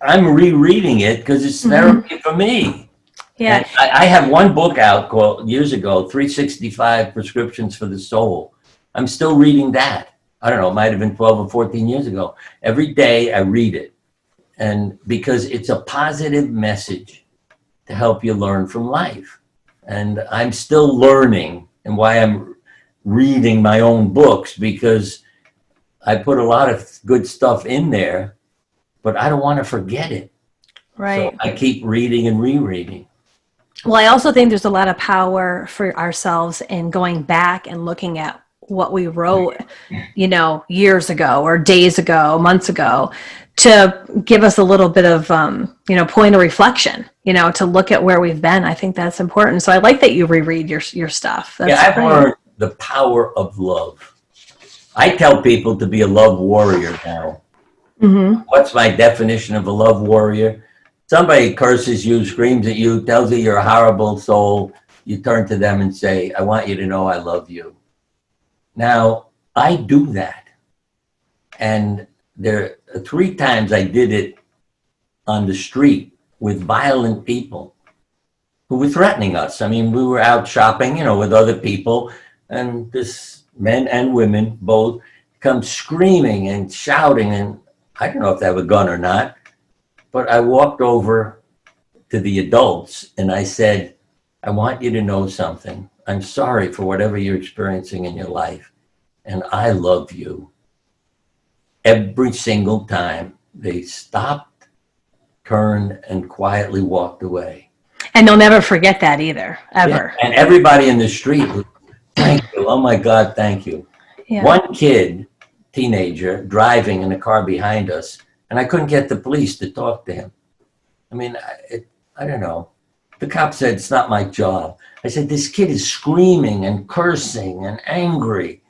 I'm rereading it because it's therapy for me. Yeah. And I have one book out called years ago, 365 Prescriptions for the Soul. I'm still reading that. I don't know, it might have been 12 or 14 years ago. Every day I read it. And because it's a positive message to help you learn from life. And I'm still learning, and why I'm reading my own books, because I put a lot of good stuff in there, but I don't want to forget it. Right. So I keep reading and rereading. Well, I also think there's a lot of power for ourselves in going back and looking at what we wrote, years ago or days ago, months ago, to give us a little bit of, point of reflection, to look at where we've been. I think that's important. So I like that you reread your stuff. That's I've great. learned the power of love. I tell people to be a love warrior now. What's my definition of a love warrior? Somebody curses you, screams at you, tells you you're a horrible soul. You turn to them and say, I want you to know I love you. Now, I do that. And there 3 times I did it on the street with violent people who were threatening us. I mean, we were out shopping, with other people, and this men and women both come screaming and shouting, and I don't know if they have a gun or not, but I walked over to the adults and I said, I want you to know something. I'm sorry for whatever you're experiencing in your life, and I love you. Every single time they stopped, turned, and quietly walked away. And they'll never forget that either, ever. Yeah. And everybody in the street, thank you. Oh my God, thank you. Yeah. One kid, teenager, driving in a car behind us, and I couldn't get the police to talk to him. I mean, I don't know. The cop said, it's not my job. I said, this kid is screaming and cursing and angry.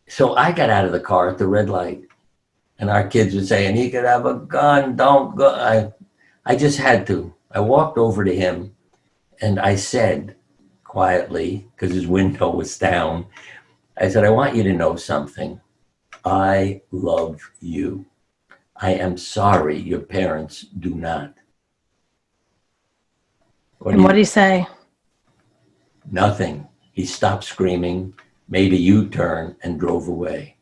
So I got out of the car at the red light, and our kids were saying, he could have a gun, don't go. I just had to. I walked over to him and I said quietly, because his window was down, I said, I want you to know something. I love you. I am sorry your parents do not. And what did he say? Nothing. He stopped screaming, made a U-turn, and drove away.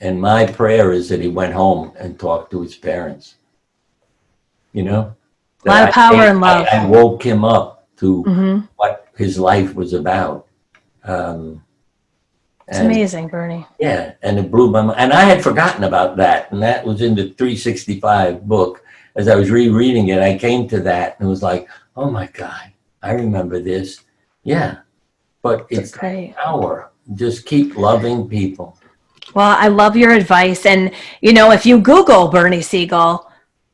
And my prayer is that he went home and talked to his parents. You know? A lot of power and love. I woke him up to Mhm. what his life was about. It's And amazing, Bernie. yeah, and it blew my mind. And I had forgotten about that. And that was in the 365 book. As I was rereading it, I came to that and was like, oh my God, I remember this. Yeah, but it's Great. power. Just keep loving people. Well, I love your advice. And, you know, if you Google Bernie Siegel,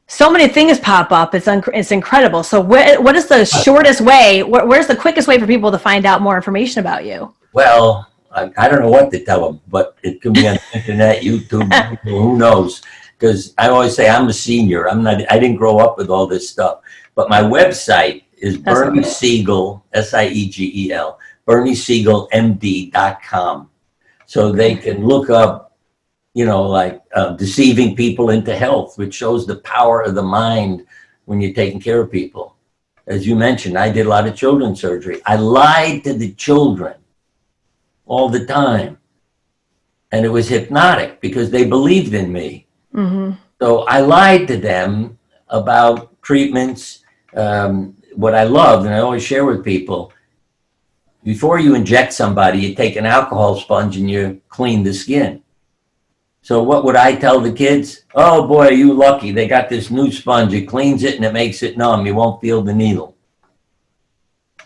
so many things pop up. It's incredible. So what is the shortest way? Where's the quickest way for people to find out more information about you? Well, I don't know what to tell them, but it could be on the internet, YouTube, who knows? Because I always say I'm a senior. I didn't grow up with all this stuff. But my website is Bernie Siegel, Siegel, BernieSiegelMD.com. So they can look up, you know, like deceiving people into health, which shows the power of the mind when you're taking care of people. As you mentioned, I did a lot of children's surgery. I lied to the children all the time. And it was hypnotic because they believed in me. Mm-hmm. So I lied to them about treatments. What I loved, and I always share with people, before you inject somebody, you take an alcohol sponge and you clean the skin. So what would I tell the kids? Oh boy, are you lucky. They got this new sponge. It cleans it and it makes it numb. You won't feel the needle.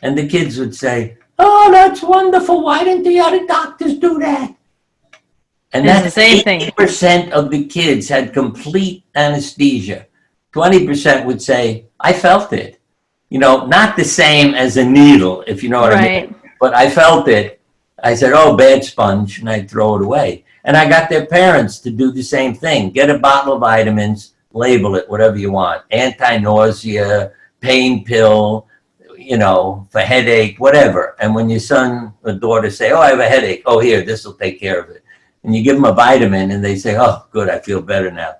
And the kids would say, oh, that's wonderful. Why didn't the other doctors do that? And It's that's the same thing. 80% of the kids had complete anesthesia. 20% would say, I felt it. You know, not the same as a needle, if you know what I mean. But I felt it. I said, oh, bad sponge, and I'd throw it away. And I got their parents to do the same thing. Get a bottle of vitamins, label it, whatever you want. Anti-nausea, pain pill, you know, for headache, whatever. And when your son or daughter say, oh, I have a headache. Oh, here, this will take care of it. And you give them a vitamin and they say, oh, good, I feel better now.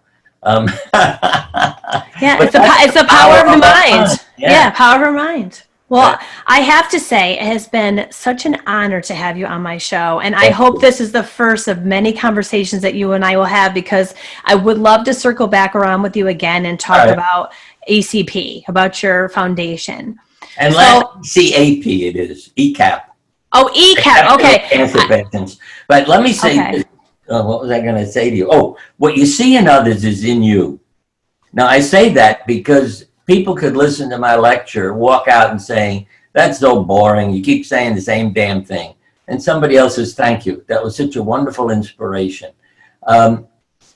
Yeah, it's the power of the mind. Yeah, power of mind. Well, I have to say, it has been such an honor to have you on my show. And I hope this is the first of many conversations that you and I will have, because I would love to circle back around with you again and talk about ACP, about your foundation. And CAP it is, ECAP. Oh, ECAP, okay. Cancer patients. But let me say this. What was I going to say to you? Oh, what you see in others is in you. Now, I say that because people could listen to my lecture, walk out and saying, that's so boring. You keep saying the same damn thing. And somebody else says, thank you. That was such a wonderful inspiration. And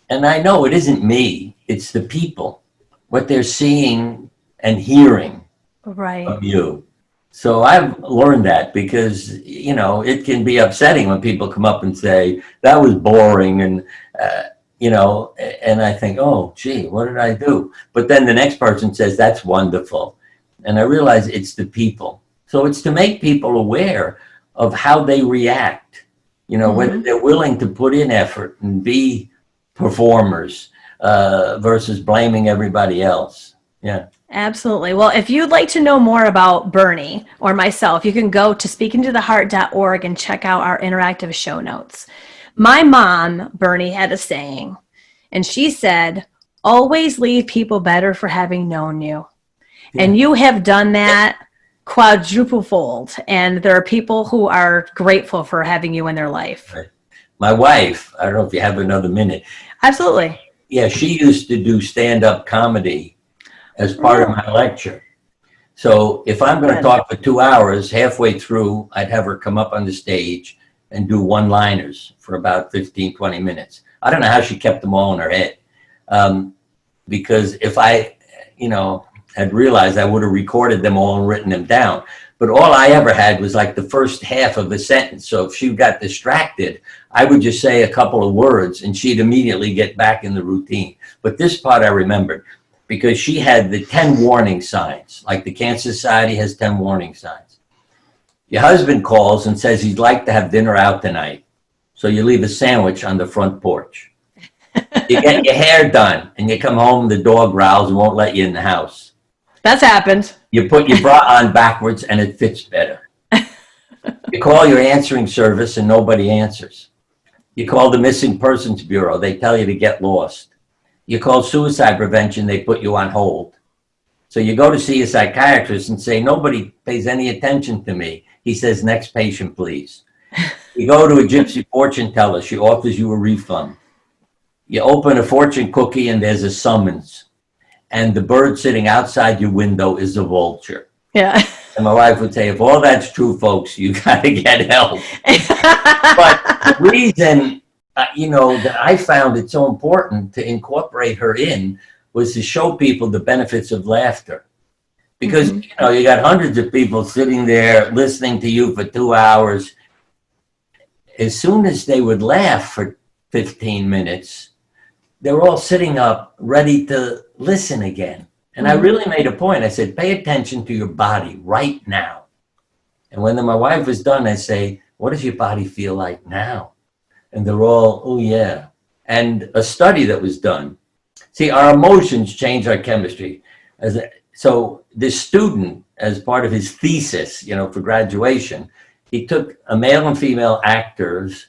I know it isn't me. It's the people, what they're seeing and hearing of you. So I've learned that because, you know, it can be upsetting when people come up and say, that was boring. And, you know, and I think, oh, gee, what did I do? But then the next person says, that's wonderful. And I realize it's the people. So it's to make people aware of how they react, you know, whether they're willing to put in effort and be performers versus blaming everybody else. Yeah. Absolutely. Well, if you'd like to know more about Bernie or myself, you can go to speakingtotheheart.org and check out our interactive show notes. My mom, Bernie, had a saying, and she said, always leave people better for having known you. Yeah. And you have done that quadruple fold. And there are people who are grateful for having you in their life. Right. My wife, I don't know if you have another minute. Absolutely. Yeah, she used to do stand-up comedy as part of my lecture. So if I'm going to talk for 2 hours, halfway through, I'd have her come up on the stage and do one-liners for about 15, 20 minutes. I don't know how she kept them all in her head. Because if I, you know, had realized, I would have recorded them all and written them down. But all I ever had was like the first half of a sentence. So if she got distracted, I would just say a couple of words and she'd immediately get back in the routine. But this part I remembered, because she had the 10 warning signs, like the Cancer Society has 10 warning signs. Your husband calls and says he'd like to have dinner out tonight. So you leave a sandwich on the front porch. You get your hair done and you come home, the dog growls and won't let you in the house. That's happened. You put your bra on backwards and it fits better. You call your answering service and nobody answers. You call the Missing Persons Bureau, they tell you to get lost. You call suicide prevention, they put you on hold. So you go to see a psychiatrist and say, nobody pays any attention to me. He says, next patient, please. You go to a gypsy fortune teller, she offers you a refund. You open a fortune cookie and there's a summons. And the bird sitting outside your window is a vulture. Yeah. And my wife would say, if all that's true, folks, you got to get help. But the reason, that I found it so important to incorporate her in was to show people the benefits of laughter. Because, you got hundreds of people sitting there listening to you for 2 hours. As soon as they would laugh for 15 minutes, they're all sitting up ready to listen again. And I really made a point. I said, pay attention to your body right now. And when my wife was done, I say, what does your body feel like now? And they're all, oh yeah. And a study that was done. See, our emotions change our chemistry. So this student, as part of his thesis, for graduation, he took a male and female actors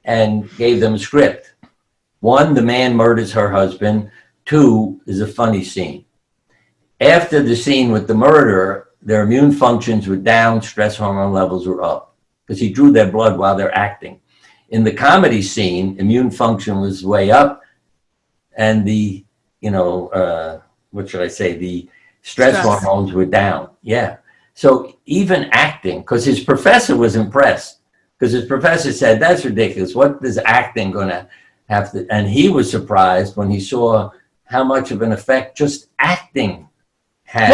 and gave them a script. 1, the man murders her husband. 2 is a funny scene. After the scene with the murderer, their immune functions were down, stress hormone levels were up, because he drew their blood while they're acting. In the comedy scene, immune function was way up, and the, what should I say, the stress hormones were down. Yeah. So even acting, because his professor was impressed, because his professor said, that's ridiculous. What is acting going to have to, and he was surprised when he saw how much of an effect just acting had.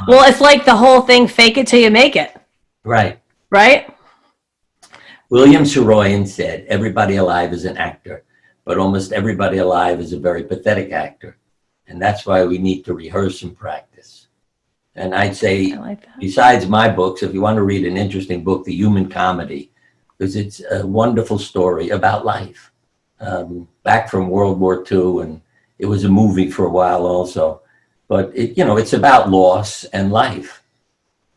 Well, it's like the whole thing, fake it till you make it. Right. Right? William Saroyan said, everybody alive is an actor, but almost everybody alive is a very pathetic actor. And that's why we need to rehearse and practice. And I'd say, besides my books, if you want to read an interesting book, The Human Comedy, because it's a wonderful story about life. Back from World War II, and it was a movie for a while also. But it's about loss and life.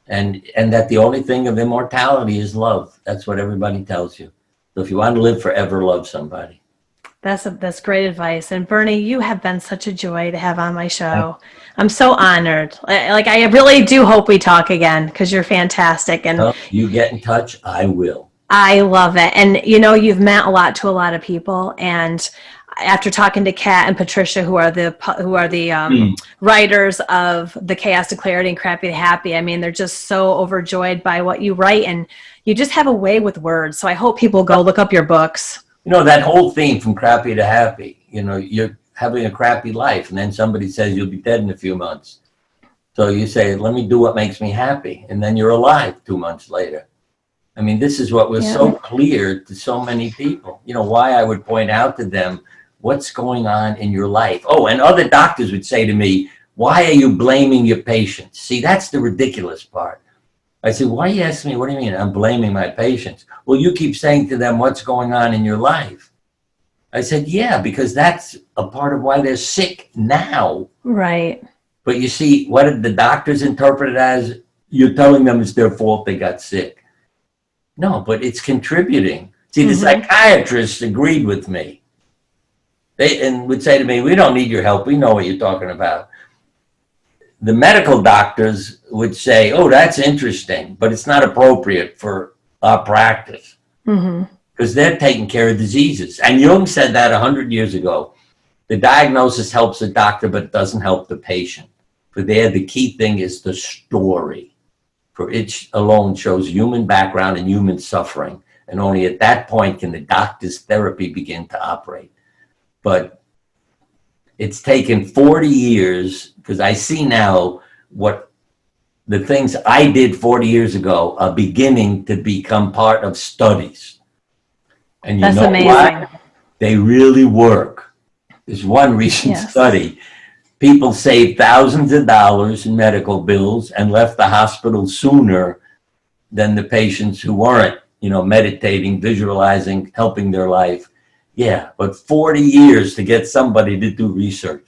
And that the only thing of immortality is love. That's what everybody tells you. So if you want to live forever, love somebody. That's great advice. And Bernie, you have been such a joy to have on my show. I'm so honored. I really do hope we talk again, because you're fantastic. And you get in touch, I will. I love it. And you've meant a lot to a lot of people. And after talking to Kat and Patricia, who are the writers of The Chaos to Clarity and Crappy to Happy, I mean, they're just so overjoyed by what you write, and you just have a way with words. So I hope people go look up your books. That whole theme from crappy to happy, you're having a crappy life, and then somebody says you'll be dead in a few months. So you say, let me do what makes me happy. And then you're alive 2 months later. I mean, this is what was so clear to so many people. Why I would point out to them what's going on in your life. Oh, and other doctors would say to me, why are you blaming your patients? See, that's the ridiculous part. I said, why are you asking me? What do you mean I'm blaming my patients? Well, you keep saying to them what's going on in your life. I said, yeah, because that's a part of why they're sick now. Right. But you see, what did the doctors interpret it as? You're telling them it's their fault they got sick. No, but it's contributing. See, the psychiatrists agreed with me. They would say to me, we don't need your help. We know what you're talking about. The medical doctors would say, oh, that's interesting, but it's not appropriate for our practice. Because they're taking care of diseases. And Jung said that 100 years ago. The diagnosis helps the doctor, but it doesn't help the patient. For there, the key thing is the story. For it alone shows human background and human suffering. And only at that point can the doctor's therapy begin to operate. But it's taken 40 years, because I see now what the things I did 40 years ago are beginning to become part of studies. And you know amazing. Why? They really work. There's one recent study. People saved thousands of dollars in medical bills and left the hospital sooner than the patients who weren't, meditating, visualizing, helping their life. Yeah, but 40 years to get somebody to do research.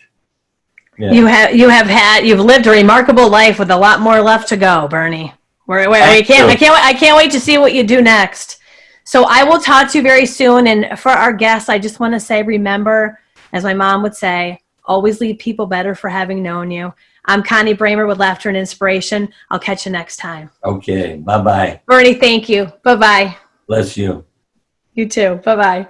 Yeah. You've lived a remarkable life with a lot more left to go, Bernie. I can't wait to see what you do next. So I will talk to you very soon. And for our guests, I just want to say, remember, as my mom would say, always leave people better for having known you. I'm Connie Bramer with Laughter and Inspiration. I'll catch you next time. Okay. Bye-bye. Bernie, thank you. Bye-bye. Bless you. You too. Bye-bye.